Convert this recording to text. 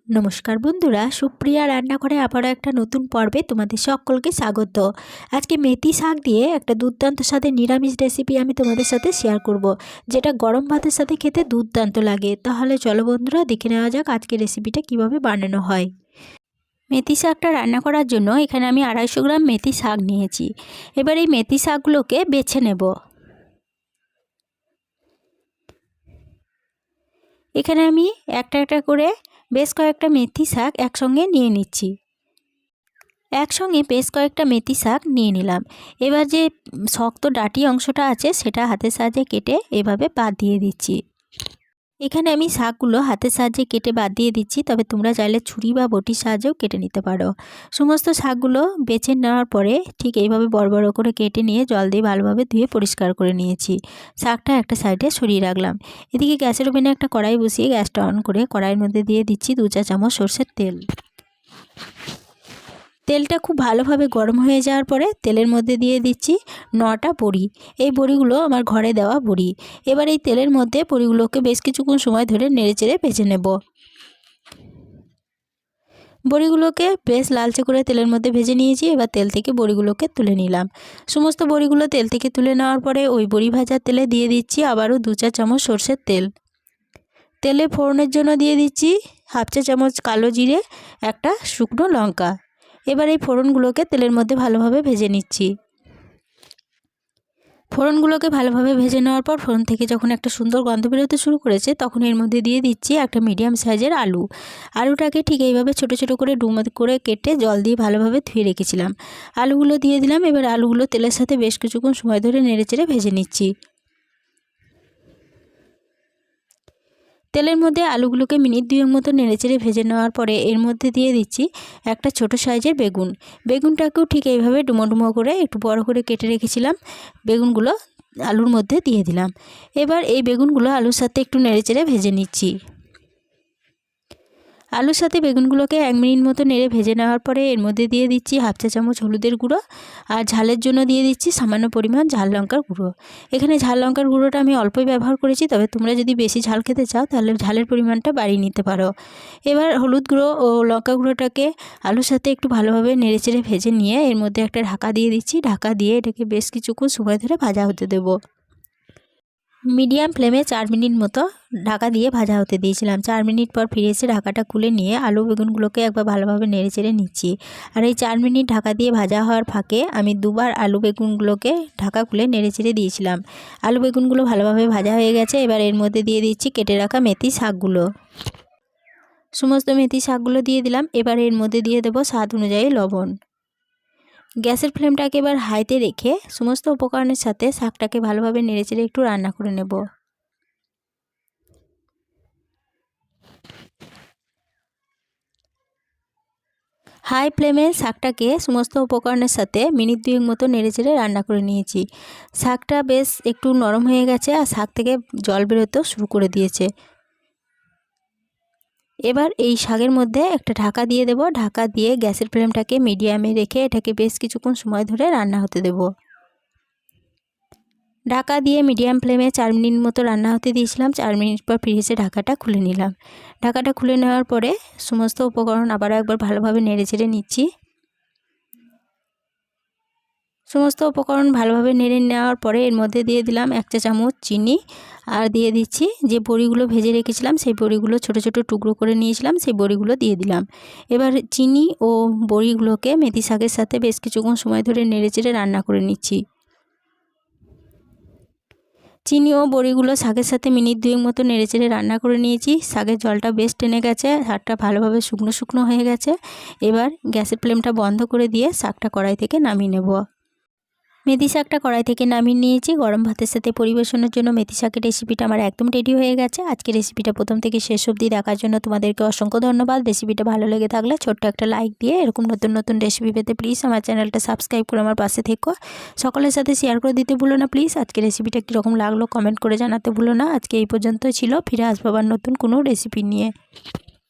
নমস্কার বন্ধুরা, সুপ্রিয়া রান্নাঘরে আবারও একটা নতুন পর্বে তোমাদের সকলকে স্বাগত। আজকে মেথি শাক দিয়ে একটা দুর্দান্ত স্বাদের নিরামিষ রেসিপি আমি তোমাদের সাথে শেয়ার করব, যেটা গরম ভাতের সাথে খেতে দুর্দান্ত লাগে। তাহলে চলো বন্ধুরা, দেখে নেওয়া যাক আজকে রেসিপিটা কিভাবে বানানো হয়। মেথি শাকটা রান্না করার জন্য এখানে আমি 250 গ্রাম মেথি শাক নিয়েছি। এবার এই মেথি শাকগুলোকে বেছে নেব। এখানে আমি একটা একটা করে বেশ কয়েকটা মেথি শাক একসঙ্গে নিয়ে নিচ্ছি। একসঙ্গে বেশ কয়েকটা মেথি শাক নিয়ে নিলাম। এবার যে শক্ত ডাঁটি অংশটা আছে সেটা হাতের সাহায্যে কেটে এভাবে বাদ দিয়ে দিচ্ছি। এখানে আমি শাকগুলো হাতের সাহায্যে কেটে বাদ দিয়ে দিচ্ছি, তবে তোমরা চাইলে ছুরি বা বটির সাহায্যেও কেটে নিতে পারো। সমস্ত শাকগুলো বেছে নেওয়ার পরে ঠিক এইভাবে বড় বড় করে কেটে নিয়ে জল দিয়ে ভালোভাবে ধুয়ে পরিষ্কার করে নিয়েছি। শাকটা একটা সাইডে সরিয়ে রাখলাম। এদিকে গ্যাসের ওভেনে একটা কড়াই বসিয়ে গ্যাসটা অন করে কড়াইয়ের মধ্যে দিয়ে দিচ্ছি 2 চা চামচ সরষের তেল। তেলটা খুব ভালোভাবে গরম হয়ে যাওয়ার পরে তেলের মধ্যে দিয়ে দিচ্ছি 9টা বড়ি। এই বড়িগুলো আমার ঘরে দেওয়া বড়ি। এবার এই তেলের মধ্যে বড়িগুলোকে বেশ কিছুক্ষণ সময় ধরে নেড়েচেড়ে ভেজে নেব। বড়িগুলোকে বেশ লালচে করে তেলের মধ্যে ভেজে নিয়েছি। এবার তেল থেকে বড়িগুলোকে তুলে নিলাম। সমস্ত বড়িগুলো তেল থেকে তুলে নেওয়ার পরে ওই বড়ি ভাজার তেলে দিয়ে দিচ্ছি আবারও 2 চা চামচ সরষের তেল। তেলে ফোড়নের জন্য দিয়ে দিচ্ছি 1/2 চা চামচ কালো জিরে, একটা শুকনো লঙ্কা। এবার এই ফোড়নগুলোকে তেলের মধ্যে ভালোভাবে ভেজে নিচ্ছি। ফোড়নগুলোকে ভালোভাবে ভেজে নেওয়ার পর ফোড়ন থেকে যখন একটা সুন্দর গন্ধ বেরোতে শুরু করেছে, তখন এর মধ্যে দিয়ে দিচ্ছি একটা মিডিয়াম সাইজের আলু। আলুটাকে ঠিক এইভাবে ছোট ছোট করে ডুমো করে কেটে জল দিয়ে ভালোভাবে ধুয়ে রেখেছিলাম। আলুগুলো দিয়ে দিলাম। এবার আলুগুলো তেলের সাথে বেশ কিছুক্ষণ সময় ধরে নেড়েচেড়ে ভেজে নিচ্ছি। তেলের মধ্যে আলুগুলোকে মিনিট 2 মতো নেড়েচেড়ে ভেজে নেওয়ার পরে এর মধ্যে দিয়ে দিচ্ছি একটা ছোট সাইজের বেগুন। বেগুনটাকেও ঠিক এইভাবে ডুমো ডুমো করে একটু বড় করে কেটে রেখেছিলাম। বেগুনগুলো আলুর মধ্যে দিয়ে দিলাম। এবার এই বেগুনগুলো আলুর সাথে একটু নেড়েচেড়ে ভেজে নিচ্ছি। আলুর সাথে বেগুনগুলোকে 1 মিনিট মতো নেড়ে ভেজে নেওয়ার পরে এর মধ্যে দিয়ে দিচ্ছি 1/2 চা চামচ হলুদের গুঁড়ো, আর ঝালের জন্য দিয়ে দিচ্ছি সামান্য পরিমাণ ঝাল লঙ্কার গুঁড়ো। এখানে ঝাল লঙ্কার গুঁড়োটা আমি অল্পই ব্যবহার করেছি, তবে তোমরা যদি বেশি ঝাল খেতে চাও তাহলে ঝালের পরিমাণটা বাড়িয়ে নিতে পারো। এবার হলুদ গুঁড়ো ও লঙ্কা গুঁড়োটাকে আলুর সাথে একটু ভালোভাবে নেড়েচেড়ে ভেজে নিয়ে এর মধ্যে একটা ঢাকা দিয়ে দিচ্ছি। ঢাকা দিয়ে এটাকে বেশ কিছুক্ষণ সময় ধরে ভাজা হতে দেবো। মিডিয়াম ফ্লেমে 4 মিনিট মতো ঢাকা দিয়ে ভাজা হতে দিয়েছিলাম। 4 মিনিট পর ফিরে এসে ঢাকাটা খুলে নিয়ে আলু বেগুনগুলোকে একবার ভালোভাবে নেড়েচেড়ে নিচ্ছি। আর এই 4 মিনিট ঢাকা দিয়ে ভাজা হওয়ার ফাঁকে আমি দুবার আলু বেগুনগুলোকে ঢাকা খুলে নেড়েচেড়ে দিয়েছিলাম। আলু বেগুনগুলো ভালোভাবে ভাজা হয়ে গেছে। এবার এর মধ্যে দিয়ে দিচ্ছি কেটে রাখা মেথি শাকগুলো। সমস্ত মেথি শাকগুলো দিয়ে দিলাম। এবার এর মধ্যে দিয়ে দেবো স্বাদ অনুযায়ী লবণ। গ্যাসের ফ্লেমটাকে এবার হাইতে রেখে সমস্ত উপকরণের সাথে শাকটাকে ভালোভাবে নেড়েচেড়ে একটু রান্না করে নেব। হাই ফ্লেমে শাকটাকে সমস্ত উপকরণের সাথে মিনিট 2 মতো নেড়েচেড়ে রান্না করে নিয়েছি। শাকটা বেশ একটু নরম হয়ে গেছে আর শাক থেকে জল বেরোতেও শুরু করে দিয়েছে। এবার এই শাকের মধ্যে একটা ঢাকা দিয়ে দেব। ঢাকা দিয়ে গ্যাসের ফ্লেমটাকে মিডিয়ামে রেখে এটাকে বেশ কিছুক্ষণ সময় ধরে রান্না হতে দেব। ঢাকা দিয়ে মিডিয়াম ফ্লেমে 4 মিনিট মতো রান্না হতে দিয়েছিলাম। 4 মিনিট পর ফিরে এসে ঢাকাটা খুলে নিলাম। ঢাকাটা খুলে নেওয়ার পরে সমস্ত উপকরণ আবারও একবার ভালোভাবে নেড়েচেড়ে নিচ্ছি। সমস্ত উপকরণ ভালোভাবে নেড়ে নেওয়ার পরে এর মধ্যে দিয়ে দিলাম 1 চা চামচ চিনি, আর দিয়ে দিচ্ছি যে বড়িগুলো ভেজে রেখেছিলাম সেই বড়িগুলো ছোট ছোট টুকরো করে নিয়েছিলাম, সেই বড়িগুলো দিয়ে দিলাম। এবার চিনি ও বড়িগুলোকে মেথি শাকের সাথে বেশ কিছুক্ষণ সময় ধরে নেড়েচেড়ে রান্না করে নিচ্ছি। চিনি ও বড়িগুলো শাকের সাথে মিনিট 2 মতো নেড়েচেড়ে রান্না করে নিয়েছি। শাকের জলটা বেশ টেনে গেছে, শাকটা ভালোভাবে শুকনো শুকনো হয়ে গেছে। এবার গ্যাসের ফ্লেমটা বন্ধ করে দিয়ে শাকটা কড়াই থেকে নামিয়ে নেব। মেথি শাকটা কড়াই থেকে নামিয়ে নিয়েছি। গরম ভাতের সাথে পরিবেশনের জন্য মেথি শাকের রেসিপিটা আমার একদম রেডি হয়ে গেছে। আজকে রেসিপিটা প্রথম থেকে শেষ অবধি দেখার জন্য তোমাদেরকে অসংখ্য ধন্যবাদ। রেসিপিটা ভালো লেগে থাকলে ছোট্ট একটা লাইক দিয়ে এরকম নতুন নতুন রেসিপি পেতে প্লিজ আমার চ্যানেলটা সাবস্ক্রাইব করে আমার পাশে থেকো। সকলের সাথে শেয়ার করে দিতে ভুলো না প্লিজ। আজকে রেসিপিটা কীরকম লাগলো কমেন্ট করে জানাতে ভুলো না। আজকে এই পর্যন্তই ছিল। ফিরে আসবো আবার নতুন কোনো রেসিপি নিয়ে।